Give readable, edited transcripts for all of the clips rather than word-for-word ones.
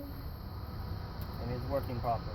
and is working properly.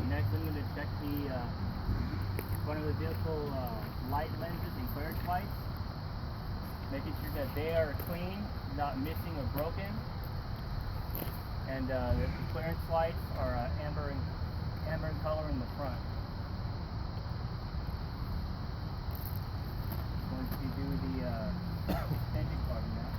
Next, I'm going to check the front of the vehicle light lenses and clearance lights, making sure that they are clean, not missing or broken, and the clearance lights are amber in color in the front. Going to do the engine card now.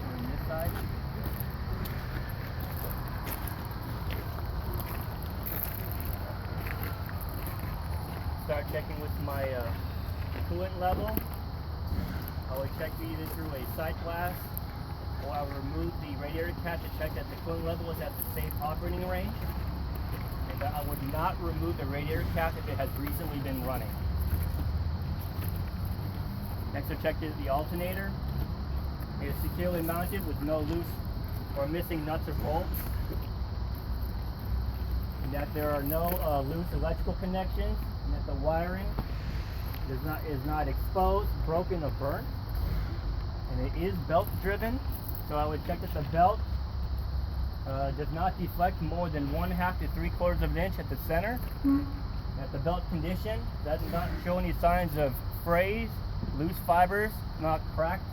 On this side. Start checking with my coolant level. I will check either through a sight glass, or I will remove the radiator cap to check that the coolant level is at the safe operating range. And I would not remove the radiator cap if it has recently been running. Next, I checked the alternator. It is securely mounted with no loose or missing nuts or bolts. And that there are no loose electrical connections, and that the wiring is not exposed, broken, or burnt. And it is belt driven, so I would check that the belt does not deflect more than 1/2 to 3/4 of an inch at the center. That the belt condition does not show any signs of frays, loose fibers, not cracked.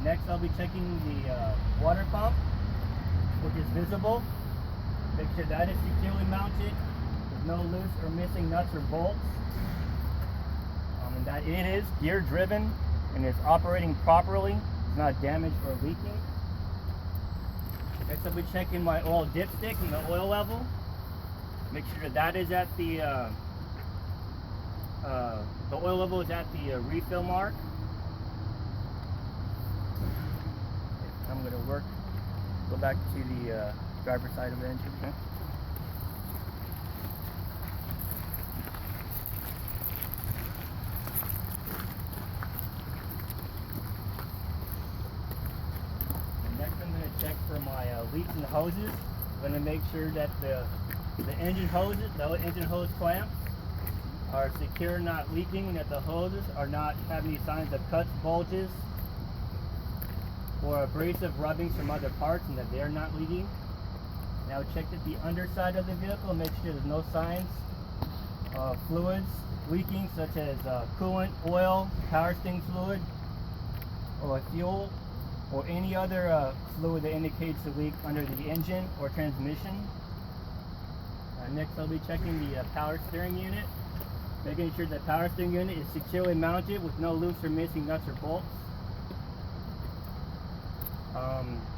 Next, I'll be checking the water pump, which is visible. Make sure that is securely mounted with no loose or missing nuts or bolts. And that it is gear driven and is operating properly. It's not damaged or leaking. Next, I'll be checking my oil dipstick and the oil level. Make sure that is at the oil level is at the refill mark. I'm going to go back to the driver's side of the engine. Okay? And next, I'm going to check for my leaks in the hoses. I'm going to make sure that the engine hose clamps are secure, not leaking, and that the hoses are not having any signs of cuts, bulges, or abrasive rubbings from other parts, and that they are not leaking. Now check that the underside of the vehicle, make sure there's no signs of fluids leaking, such as coolant, oil, power steering fluid, or fuel, or any other fluid that indicates a leak under the engine or transmission. Next, I'll be checking the power steering unit, making sure the power steering unit is securely mounted with no loose or missing nuts or bolts.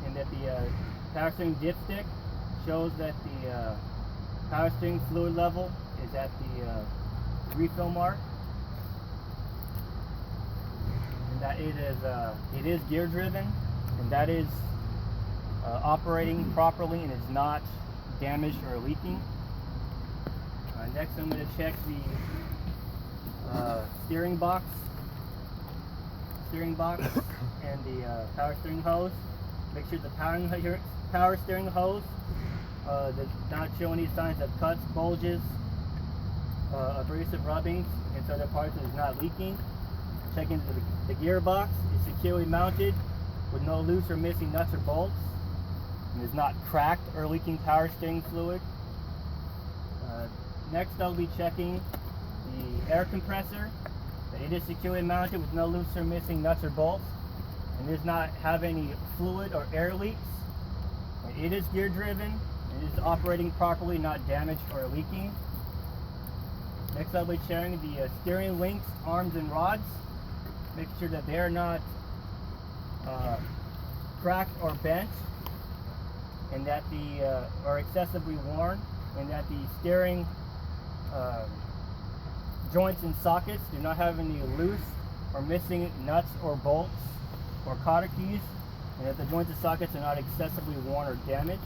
And that the power steering dipstick shows that the power steering fluid level is at the refill mark, and that it is gear driven, and that is operating properly and is not damaged or leaking. Next, I'm going to check the steering box and the power steering hose. Make sure the power steering hose does not show any signs of cuts, bulges, abrasive rubbings, and so other parts is not leaking. Check into the gearbox. It's securely mounted with no loose or missing nuts or bolts, and is not cracked or leaking power steering fluid. Next, I'll be checking the air compressor. It is securely mounted with no loose or missing nuts or bolts, and does not have any fluid or air leaks. It is gear driven. It is operating properly, not damaged or leaking. Next, I'll be checking the steering links, arms, and rods. Make sure that they are not cracked or bent. and that the are excessively worn, and that the steering joints and sockets do not have any loose or missing nuts or bolts or cotter keys, and that the joints and sockets are not excessively worn or damaged.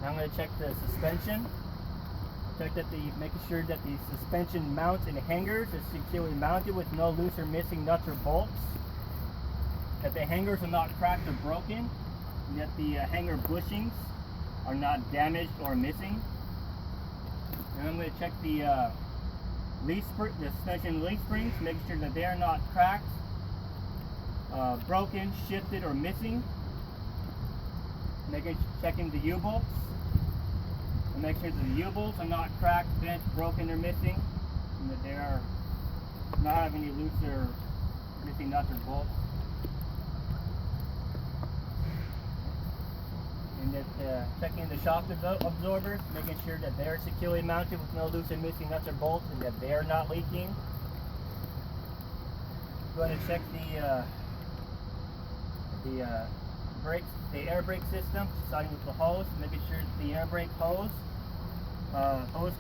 Now I'm going to check the suspension. Check that making sure that the suspension mounts and hangers are securely mounted with no loose or missing nuts or bolts. That the hangers are not cracked or broken, and that the hanger bushings are not damaged or missing. And I'm going to check the suspension leaf springs, making sure that they are not cracked, broken, shifted, or missing. Checking the U-bolts. And make sure that the U-bolts are not cracked, bent, broken, or missing, and that they are not have any loose or missing nuts or bolts. And that checking the shock absorbers, making sure that they are securely mounted with no loose or missing nuts or bolts, and that they are not leaking. Going to check the air brake system, starting with the hose, making sure the air brake hose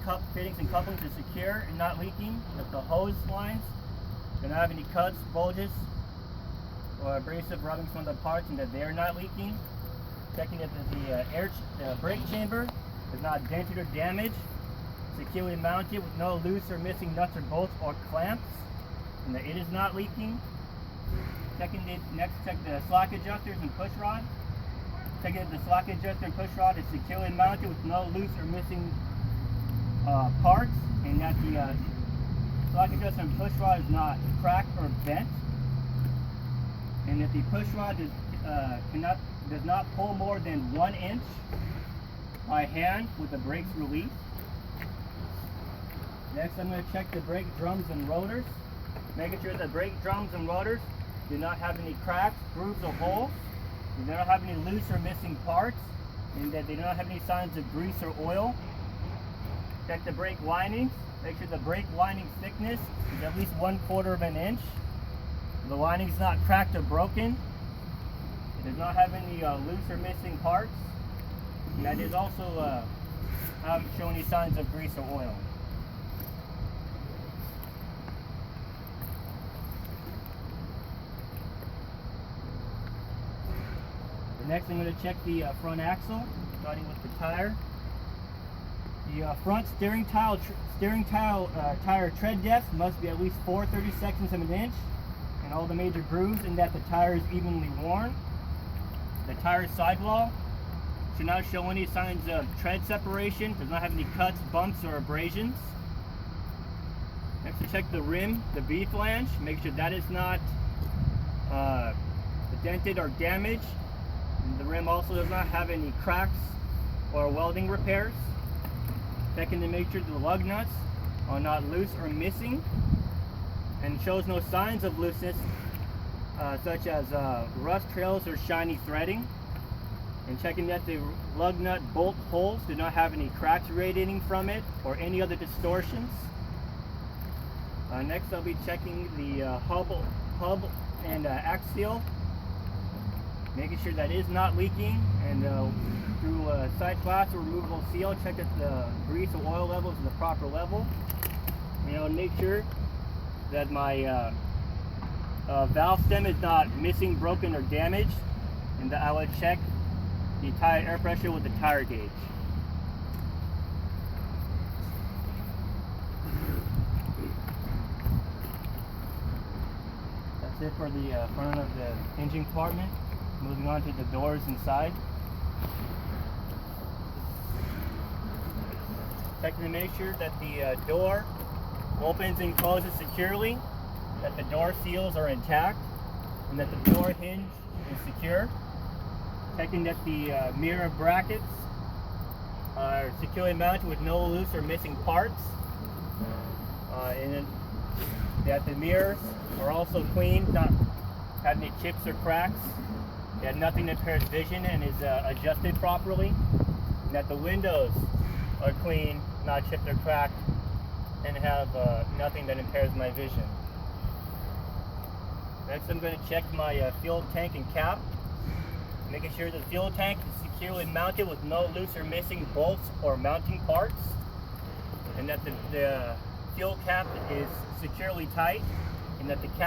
cup fittings and couplings are secure and not leaking. That the hose lines do not have any cuts, bulges, or abrasive rubbings from the parts, and that they are not leaking. Checking that the brake chamber is not dented or damaged, securely mounted with no loose or missing nuts or bolts or clamps, and that it is not leaking. Check the slack adjusters and push rod. Checking that the slack adjuster and push rod is securely mounted with no loose or missing parts, and that the slack adjuster and push rod is not cracked or bent, and that the push rod does not pull more than 1 inch by hand with the brakes released. Next, I'm going to check the brake drums and rotors, making sure the brake drums and rotors do not have any cracks, grooves, or holes. They do not have any loose or missing parts, and that they do not have any signs of grease or oil. Check the brake linings. Make sure the brake lining thickness is at least 1/4 of an inch. The lining is not cracked or broken. It does not have any loose or missing parts. And that is also haven't shown any signs of grease or oil. Next, I'm going to check the front axle, starting with the tire. The front steering tire tread depth must be at least 4/32 of an inch, and all the major grooves, and that the tire is evenly worn. The tire sidewall should not show any signs of tread separation, does not have any cuts, bumps, or abrasions. Next, to check the rim, the V flange, make sure that is not dented or damaged. And the rim also does not have any cracks or welding repairs. Checking to make sure the lug nuts are not loose or missing, and shows no signs of looseness, such as rust trails or shiny threading. And checking that the lug nut bolt holes do not have any cracks radiating from it or any other distortions. Next, I'll be checking the hub and axial, making sure that is not leaking, and through side glass or removable seal, check that the grease or oil level is in the proper level. And I'll make sure that my valve stem is not missing, broken, or damaged, and that I would check the tire air pressure with the tire gauge. That's it for the front of the engine compartment. Moving on to the doors inside. Checking to make sure that the door opens and closes securely, that the door seals are intact, and that the door hinge is secure. Checking that the mirror brackets are securely mounted with no loose or missing parts, and that the mirrors are also clean, not have any chips or cracks. That nothing that impairs vision and is adjusted properly, and that the windows are clean, not chipped or cracked, and have nothing that impairs my vision. Next, I'm going to check my fuel tank and cap. making sure the fuel tank is securely mounted with no loose or missing bolts or mounting parts, and that the fuel cap is securely tight, and that the cap